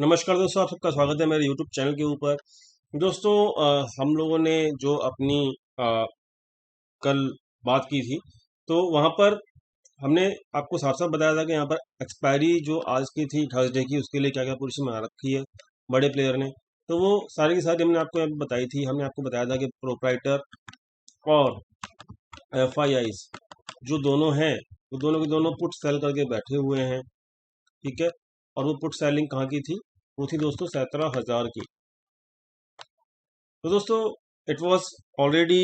नमस्कार दोस्तों, आप सबका स्वागत है मेरे YouTube चैनल के ऊपर। दोस्तों, हम लोगों ने जो अपनी अ, कल बात की थी, तो वहाँ पर हमने आपको साफ साफ बताया था कि यहाँ पर एक्सपायरी जो आज की थी थर्सडे की, उसके लिए क्या क्या पोजीशन बना रखी है बड़े प्लेयर ने। तो वो सारी की सारी हमने आपको यहाँ पे बताई थी। हमने आपको बताया था कि प्रोप्राइटर और FIIs जो दोनों हैं, वो दोनों के दोनों पुट सेल करके बैठे हुए हैं। ठीक है। और वो पुट सेलिंग कहाँ की थी? वो थी दोस्तों 17,000 की। तो दोस्तों, इट वाज ऑलरेडी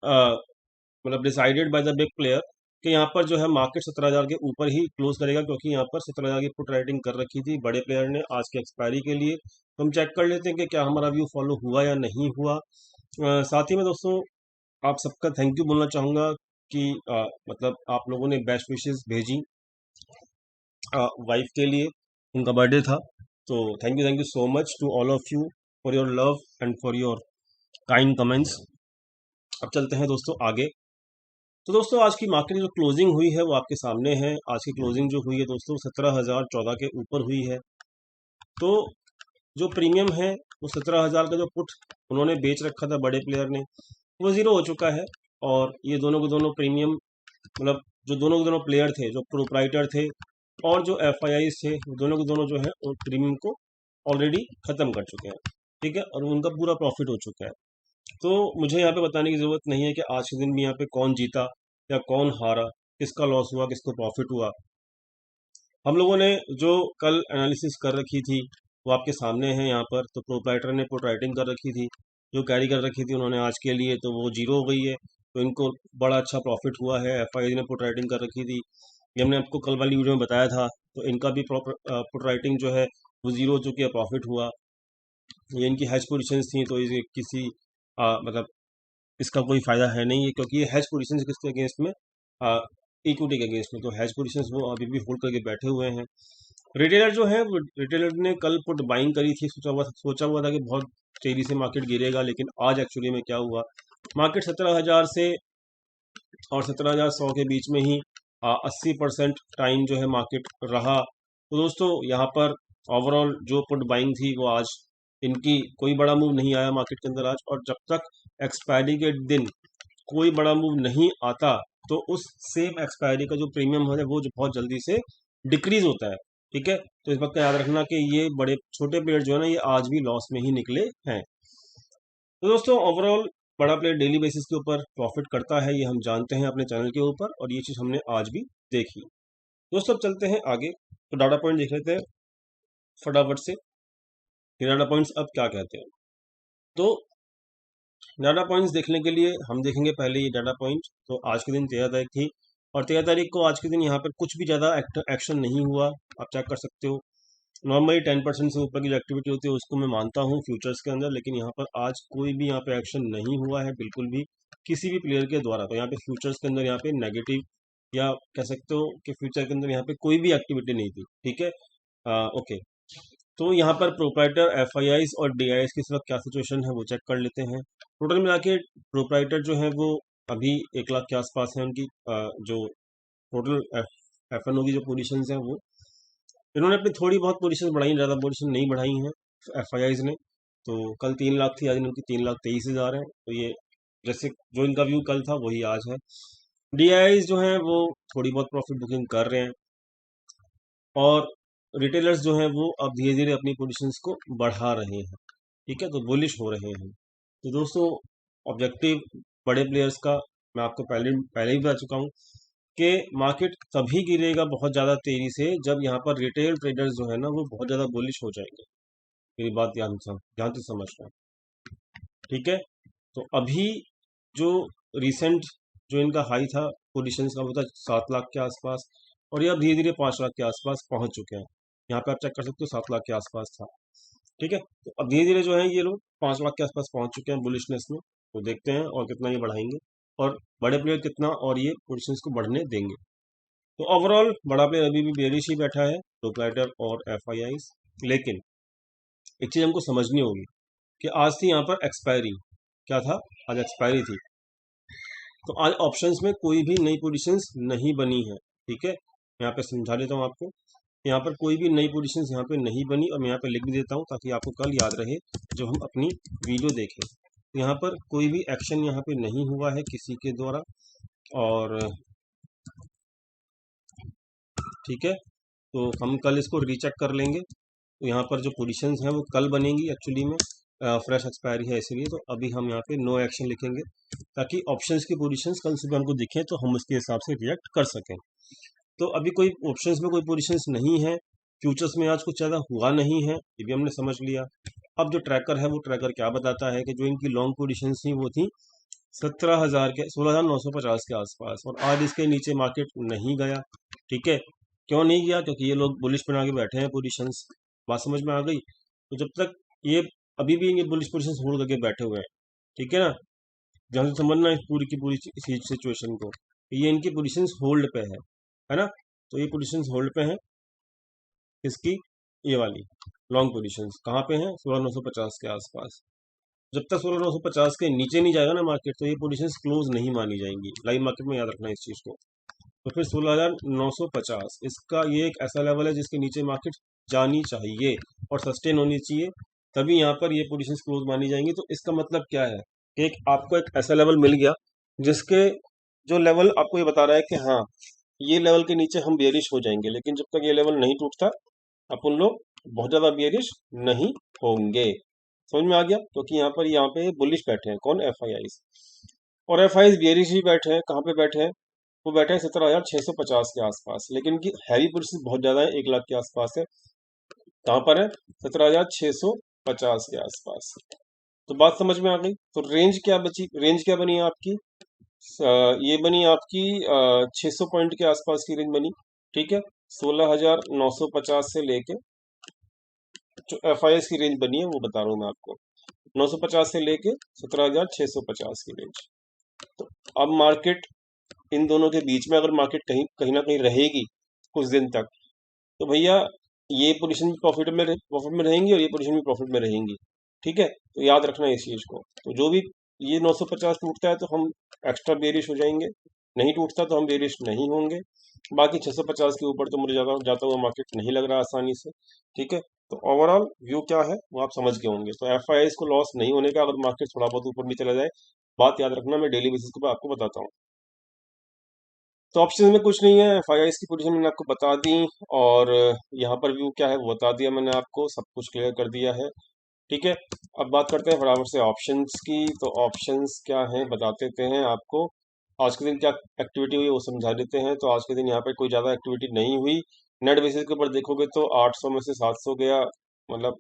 मतलब decided by the big player कि यहाँ पर जो है मार्केट 17,000 के ऊपर ही क्लोज करेगा, क्योंकि यहाँ पर 17,000 की पुट राइटिंग कर रखी थी बड़े प्लेयर ने आज के एक्सपायरी के लिए। तो हम चेक कर लेते हैं कि क्या हमारा व्यू फॉलो हुआ या नहीं हुआ। साथ ही में दोस्तों, आप सबका थैंक यू बोलना चाहूँगा कि मतलब आप लोगों ने बेस्ट विशेस भेजी वाइफ के लिए। उनका बर्थडे था, तो thank you so much to all of you for your love and for your kind comments. अब चलते हैं दोस्तों आगे। तो दोस्तों, आज की मार्केट जो क्लोजिंग हुई है वो आपके सामने है। आज की क्लोजिंग जो हुई है दोस्तों 17,014 के ऊपर हुई है। तो जो प्रीमियम है वो 17,000 का जो पुट उन्होंने बेच रखा था बड़े प्लेयर ने, वो ज़ीरो हो चुका है। और ये दोनों के दोनों प्रीमियम, मतलब जो दोनों के दोनों प्लेयर थे, जो प्रोप्राइटर थे और जो FIIs थे, वो दोनों के दोनों जो है वो प्रीमियम को ऑलरेडी ख़त्म कर चुके हैं। ठीक है। और उनका पूरा प्रॉफिट हो चुका है। तो मुझे यहाँ पे बताने की ज़रूरत नहीं है कि आज के दिन भी यहाँ पे कौन जीता या कौन हारा, किसका लॉस हुआ, किसको प्रॉफिट हुआ। हम लोगों ने जो कल एनालिसिस कर रखी थी वो आपके सामने है यहाँ पर। तो प्रोप्राइटर ने पुट राइटिंग कर रखी थी, जो कैरी कर रखी थी उन्होंने आज के लिए, तो वो जीरो हो गई है। तो इनको बड़ा अच्छा प्रॉफिट हुआ है। FII ने पुट राइटिंग कर रखी थी, ये हमने आपको कल वाली वीडियो में बताया था। तो इनका भी पुट राइटिंग जो है वो जीरो हो चुकी है, प्रॉफिट हुआ। ये इनकी हैच पोजिशंस थी, तो ये किसी मतलब इसका कोई फायदा है नहीं है, क्योंकि ये हैज पोजीशन किसके अगेंस्ट में, इक्विटी के अगेंस्ट में। तो हैज पोजीशंस वो अभी भी होल्ड करके बैठे हुए हैं। रिटेलर जो है, रिटेलर ने कल पुट बाइंग करी थी। सोचा हुआ था कि बहुत तेजी से मार्केट गिरेगा, लेकिन आज एक्चुअली में क्या हुआ, मार्केट 17,000 से और 17,100 के बीच में ही 80% टाइम जो है मार्केट रहा। तो दोस्तों, यहाँ पर ओवरऑल जो पुट बाइंग थी वो आज इनकी कोई बड़ा मूव नहीं आया मार्केट के अंदर आज। और जब तक एक्सपायरी के दिन कोई बड़ा मूव नहीं आता, तो उस सेम एक्सपायरी का जो प्रीमियम है वो जो बहुत जल्दी से डिक्रीज होता है। ठीक है। तो इस बात का याद रखना कि ये बड़े छोटे प्लेयर जो है ना, ये आज भी लॉस में ही निकले हैं। तो दोस्तों, ओवरऑल बड़ा प्लेयर डेली बेसिस के ऊपर प्रॉफिट करता है, ये हम जानते हैं अपने चैनल के ऊपर, और ये चीज़ हमने आज भी देखी। दोस्तों, अब चलते हैं आगे। तो डाटा पॉइंट देख लेते हैं फटाफट से। ये डाटा पॉइंट्स अब क्या कहते हैं। तो डाटा पॉइंट्स देखने के लिए हम देखेंगे पहले ये डाटा पॉइंट। तो आज के दिन 13 तारीख थी, और 13 तारीख को आज के दिन यहाँ पर कुछ भी ज़्यादा एक्शन नहीं हुआ। आप चेक कर सकते हो। नॉर्मली 10% से ऊपर की जो एक्टिविटी होती है उसको मैं मानता हूँ फ्यूचर्स के अंदर, लेकिन यहाँ पर आज कोई भी यहाँ पे एक्शन नहीं हुआ है बिल्कुल भी, किसी भी प्लेयर के द्वारा। तो यहाँ पे फ्यूचर्स के अंदर यहाँ पे नेगेटिव, या कह सकते हो कि फ्यूचर के अंदर यहाँ पे कोई भी एक्टिविटी नहीं थी। ठीक है। ओके। तो यहाँ पर प्रोप्राइटर, FIIs और DIs की इस वक्त क्या सिचुएशन है वो चेक कर लेते हैं। टोटल मिला के प्रोप्राइटर जो है वो अभी 1 लाख के आसपास है उनकी, जो टोटल FNO की जो पोजीशंस हैं वो, इन्होंने अपनी थोड़ी बहुत पोजीशन बढ़ाई, ज़्यादा पोजीशन नहीं बढ़ाई हैं FIIs ने। तो कल 3 लाख थी, आज इनकी 3,23,000 है। तो ये जैसे जो इनका व्यू कल था वही आज है। DIs जो हैं वो थोड़ी बहुत प्रॉफिट बुकिंग कर रहे हैं, और रिटेलर्स जो हैं वो अब धीरे धीरे अपनी पोजीशंस को बढ़ा रहे हैं। ठीक है। तो बुलिश हो रहे हैं। तो दोस्तों, ऑब्जेक्टिव बड़े प्लेयर्स का मैं आपको पहले पहले ही बता चुका हूँ कि मार्केट तभी गिरेगा बहुत ज़्यादा तेज़ी से जब यहाँ पर रिटेल ट्रेडर्स जो है ना वो बहुत ज़्यादा बुलिश हो जाएंगे। मेरी बात ध्यान से समझना। ठीक है। तो अभी जो रिसेंट जो इनका हाई था पोजीशंस का, वो था 7 लाख के आसपास, और ये अब धीरे धीरे 5 लाख के आसपास पहुंच चुके हैं। यहाँ पे आप चेक कर सकते हो 7 लाख के आसपास था। ठीक है। तो अब धीरे धीरे जो है ये लोग 5 लाख के आसपास पहुंच चुके हैं बुलिशनेस में। तो देखते हैं और कितना ये बढ़ाएंगे, और बड़े प्लेयर कितना और ये पोजीशंस को बढ़ने देंगे। तो ओवरऑल बड़ा प्लेयर अभी भी बेरिश ही बैठा है, प्रोप्राइटर और FIIs। लेकिन एक चीज़ हमको समझनी होगी कि आज थी यहाँ पर एक्सपायरी। क्या था? आज एक्सपायरी थी। तो आज ऑप्शंस में कोई भी नई पोजीशंस नहीं बनी है। ठीक है। यहाँ पे समझा देता हूँ आपको। यहाँ पर कोई भी नई पोजीशन यहाँ पे नहीं बनी, और मैं यहाँ पे लिख भी देता हूँ ताकि आपको कल याद रहे जब हम अपनी वीडियो देखें। तो यहाँ पर कोई भी एक्शन यहाँ पे नहीं हुआ है किसी के द्वारा, और ठीक है, तो हम कल इसको रीचेक कर लेंगे। तो यहाँ पर जो पोजीशंस हैं वो कल बनेंगी एक्चुअली में, फ्रेश एक्सपायरी है इसलिए। तो अभी हम यहाँ पे नो एक्शन लिखेंगे ताकि ऑप्शंस की पोजीशंस कल सुबह हमको दिखें तो हम उसके हिसाब से रिएक्ट कर सकें। तो अभी कोई ऑप्शंस में कोई पोजीशंस नहीं है, फ्यूचर्स में आज कुछ ज़्यादा हुआ नहीं है, ये भी हमने समझ लिया। अब जो ट्रैकर है वो ट्रैकर क्या बताता है कि जो इनकी लॉन्ग पोजीशंस थी वो थी 17,000 के 16,950 के आसपास, और आज इसके नीचे मार्केट नहीं गया। ठीक है, क्यों नहीं गया? क्योंकि ये लोग बुलिश बना के बैठे हैं पोजीशंस। बात समझ में आ गई? तो जब तक ये अभी भी ये बुलिश पोजीशंस होल्ड करके बैठे हुए हैं, ठीक है ना, जहाँ से समझना है पूरी की पूरी सिचुएशन को, ये इनकी पोजीशंस होल्ड पे है ना। तो ये पोजीशंस होल्ड पे हैं इसकी, ये वाली लॉन्ग पोजीशंस कहाँ पे हैं? 16,950 के आसपास। जब तक 16,950 के नीचे नहीं जाएगा ना मार्केट, तो ये पोजीशंस क्लोज नहीं मानी जाएंगी लाइव मार्केट में, याद रखना इस चीज़ को। तो फिर 16,950 इसका ये एक ऐसा लेवल है जिसके नीचे मार्केट जानी चाहिए और सस्टेन होनी चाहिए, तभी यहाँ पर ये पोजीशंस क्लोज मानी जाएंगी। तो इसका मतलब क्या है कि एक आपको एक ऐसा लेवल मिल गया जिसके जो लेवल आपको ये बता रहा है कि हाँ, ये लेवल के नीचे हम बेयरिश हो जाएंगे, लेकिन जब तक ये लेवल नहीं टूटता अपन लोग बहुत ज़्यादा बेयरिश नहीं होंगे। समझ में आ गया? क्योंकि यहाँ पे बुलिश बैठे हैं, कौन? FIIs। और FIIs बेयरिश ही बैठे हैं। कहाँ पे बैठे हैं? वो बैठे हैं 17,650 के आसपास, लेकिन उनकी हैवी पोजीशन बहुत ज़्यादा है, 1 लाख के आसपास है। कहाँ पर है? 17,650 के आसपास। तो बात समझ में आ गई। तो रेंज क्या बची? रेंज क्या बनी है आपकी? ये बनी आपकी 600 पॉइंट के आसपास की रेंज बनी। ठीक है, 16,950 से लेके जो FIS की रेंज बनी है वो बता रहा हूँ मैं आपको, 950 से लेके 17,650 की रेंज। तो अब मार्केट इन दोनों के बीच में, अगर मार्केट कहीं कहीं ना कहीं रहेगी कुछ दिन तक, तो भैया ये पोजीशन भी प्रॉफिट में रहेंगी और ये पोजीशन भी प्रॉफिट में रहेंगी। ठीक है, तो याद रखना इस चीज़ को। तो जो भी ये 950 टूटता है तो हम एक्स्ट्रा बेरिश हो जाएंगे, नहीं टूटता तो हम बेरिश नहीं होंगे। बाकी 650 के ऊपर तो मुझे ज़्यादा जाता हुआ मार्केट नहीं लग रहा आसानी से। ठीक है, तो ओवरऑल व्यू क्या है वो आप समझ गए होंगे। तो FIS को लॉस नहीं होने का, अगर मार्केट थोड़ा बहुत ऊपर भी चला जाए, बात याद रखना, मैं डेली बेसिस पे आपको बताता हूँ। तो ऑप्शन में कुछ नहीं है, FIS की पोजीशन मैंने आपको बता दी, और यहाँ पर व्यू क्या है वो बता दिया मैंने आपको, सब कुछ क्लियर कर दिया है। ठीक है, अब बात करते हैं फटाफट से ऑप्शंस की। तो ऑप्शंस क्या हैं बता देते हैं आपको। आज के दिन क्या एक्टिविटी हुई वो समझा देते हैं। तो आज के दिन यहाँ पे कोई ज़्यादा एक्टिविटी नहीं हुई। नेट बेसिस के ऊपर देखोगे तो 800 में से 700 गया, मतलब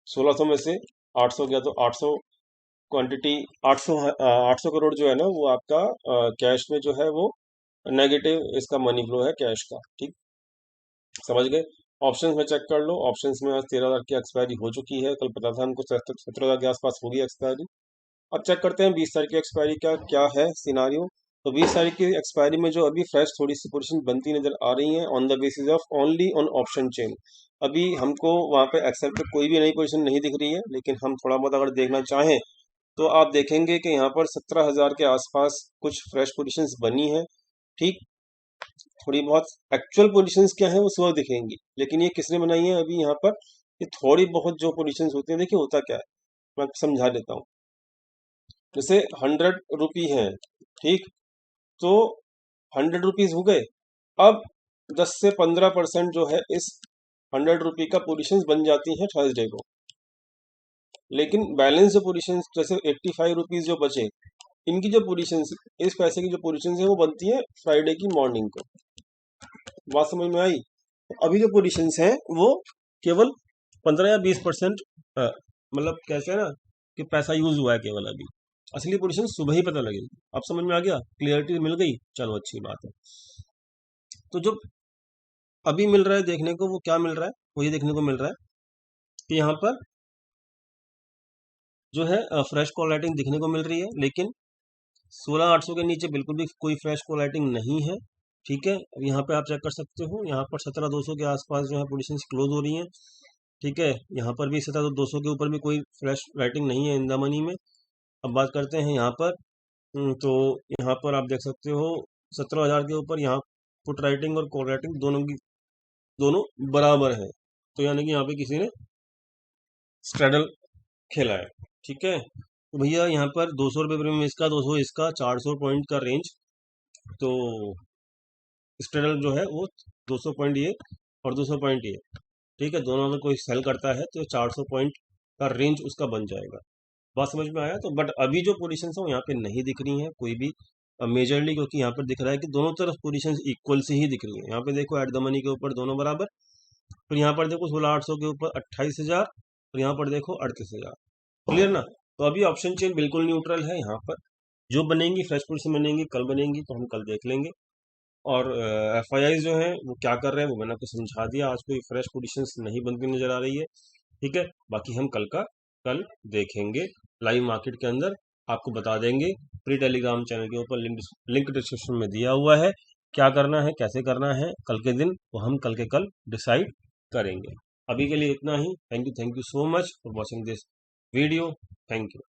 1600 में से 800 गया, तो 800 क्वांटिटी, 800 करोड़ जो है ना वो आपका कैश में जो है वो नेगेटिव इसका मनी फ्लो है कैश का। ठीक, समझ गए? ऑप्शंस में चेक कर लो। ऑप्शंस में आज 13,000 की एक्सपायरी हो चुकी है, कल पता था हमको 17,000 के आसपास होगी एक्सपायरी। अब चेक करते हैं 20 तारीख की एक्सपायरी का क्या है सिनारियो। तो 20 तारीख की एक्सपायरी में जो अभी फ्रेश थोड़ी सी पोजीशन बनती नजर आ रही है on the basis of only on option chain. अभी हमको वहाँ पे एक्सेल पे कोई भी नई पोजीशन नहीं दिख रही है, लेकिन हम थोड़ा बहुत अगर देखना चाहें तो आप देखेंगे कि यहाँ पर 17,000 के आसपास कुछ फ्रेश पोजीशंस बनी है। ठीक, थोड़ी बहुत एक्चुअल पोजीशंस क्या है वो सुबह दिखेंगी, लेकिन ये किसने बनाई है अभी यहाँ पर? ये थोड़ी बहुत जो पोजीशंस होती हैं, देखिए होता क्या है, मैं आपको समझा देता हूँ। जैसे 100 रुपी है, ठीक, तो 100 रुपीज हो गए। अब 10 से 15% जो है इस 100 रुपी का पोजीशंस बन जाती हैं थर्सडे को, लेकिन बैलेंस जो पोजीशंस जैसे 85 रुपीज जो बचे, इनकी जो पोजीशंस, इस पैसे की जो पोजीशंस है वो बनती है फ्राइडे की मॉर्निंग को। बात समझ में आई? तो अभी जो पोजीशंस हैं वो केवल 15 या 20% मतलब कैसे है ना कि पैसा यूज हुआ है केवल। अभी असली पोजीशन सुबह ही पता लगेगी। अब समझ में आ गया? क्लियरिटी मिल गई? चलो अच्छी बात है। तो जो अभी मिल रहा है देखने को, वो क्या मिल रहा है? वो ये देखने को मिल रहा है कि यहाँ पर जो है फ्रेश कॉल राइटिंग दिखने को मिल रही है, लेकिन 16,800 के नीचे बिल्कुल भी कोई फ्रेश कॉल राइटिंग नहीं है। ठीक है, अब यहाँ पे आप चेक कर सकते हो, यहाँ पर 17,200 के आसपास जो है पोजीशंस क्लोज हो रही हैं। ठीक है, यहाँ पर भी 17,200 के ऊपर भी कोई फ्रेश राइटिंग नहीं है इन द मनी में। अब बात करते हैं यहाँ पर, तो यहाँ पर आप देख सकते हो 17,000 के ऊपर यहाँ पुट राइटिंग और कॉल राइटिंग दोनों की दोनों बराबर हैं, तो यानी कि यहाँ पे किसी ने स्ट्रेडल खेला है। ठीक है, तो भैया यहाँ पर 200 रुपये प्रीमियम इसका, 200 इसका, 400 पॉइंट का रेंज। तो स्ट्रेडल जो है वो 200 पॉइंट ये और 200 पॉइंट ये। ठीक है, दोनों अगर कोई सेल करता है तो 400 पॉइंट का रेंज उसका बन जाएगा। बात समझ में आया? तो बट अभी जो पोजीशन है वो यहाँ पे नहीं दिख रही हैं कोई भी मेजरली, क्योंकि यहाँ पर दिख रहा है कि दोनों तरफ पोजीशंस इक्वल से ही दिख रही है। यहाँ पे देखो एट द मनी के ऊपर दोनों बराबर, फिर यहाँ पर देखो 16,800 के ऊपर 28,000, और यहाँ पर देखो 38,000। क्लियर ना? तो अभी ऑप्शन चेन बिल्कुल न्यूट्रल है। यहाँ पर जो बनेंगी फ्रेश पोजीशन बनेंगी, कल बनेंगी तो हम कल देख लेंगे। और एफ आई आई जो है वो क्या कर रहे हैं वो मैंने आपको समझा दिया। आज कोई फ्रेश पोजीशंस नहीं बनती नजर आ रही है। ठीक है, बाकी हम कल देखेंगे लाइव मार्केट के अंदर, आपको बता देंगे। प्री टेलीग्राम चैनल के ऊपर लिंक डिस्क्रिप्शन में दिया हुआ है। क्या करना है, कैसे करना है कल के दिन, वो हम कल के कल डिसाइड करेंगे। अभी के लिए इतना ही। Thank you so much for watching this video. Thank you.